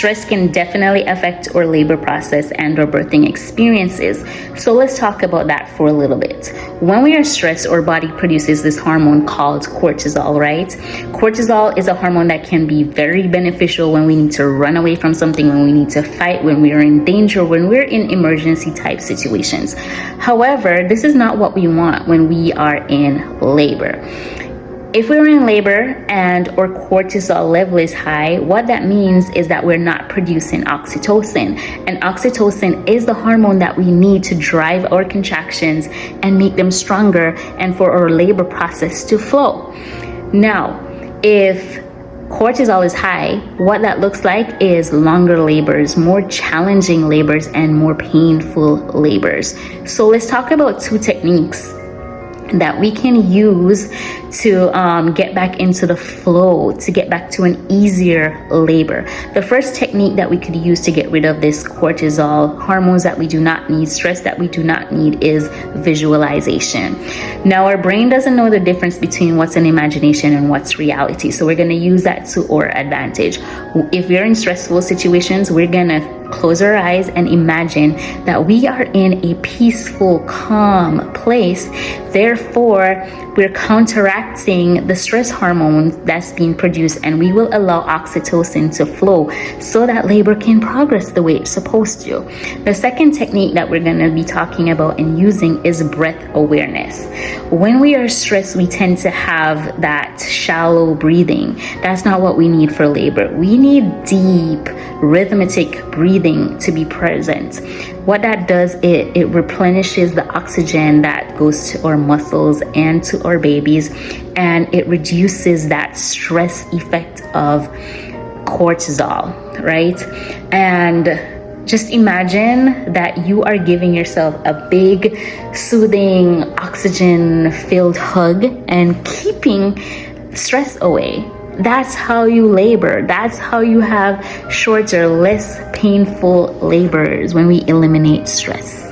Stress can definitely affect our labor process and our birthing experiences. So let's talk about that for a little bit. When we are stressed, our body produces this hormone called cortisol, right? Cortisol is a hormone that can be very beneficial when we need to run away from something, when we need to fight, when we are in danger, when we're in emergency type situations. However, this is not what we want when we are in labor. If we're in labor and our cortisol level is high, what that means is that we're not producing oxytocin. And oxytocin is the hormone that we need to drive our contractions and make them stronger and for our labor process to flow. Now, if cortisol is high, what that looks like is longer labors, more challenging labors, and more painful labors. So let's talk about two techniques that we can use to get back into the flow, to get back to an easier labor. The first technique that we could use to get rid of this cortisol, hormones that we do not need, stress that we do not need, is visualization. Now, our brain doesn't know the difference between what's an imagination and what's reality. So we're going to use that to our advantage. If we're in stressful situations, we're going to close our eyes and imagine that we are in a peaceful, calm place. Therefore, we're counteracting the stress hormone that's being produced, and we will allow oxytocin to flow so that labor can progress the way it's supposed to. The second technique that we're going to be talking about and using is breath awareness. When we are stressed, we tend to have that shallow breathing. That's not what we need for labor. We need deep, rhythmic breathing to be present. What that does, it replenishes the oxygen that goes to our muscles and to our babies, and it reduces that stress effect of cortisol, right? And just imagine that you are giving yourself a big, soothing, oxygen-filled hug and keeping stress away. That's how you labor. That's how you have shorter, less painful labors, when we eliminate stress.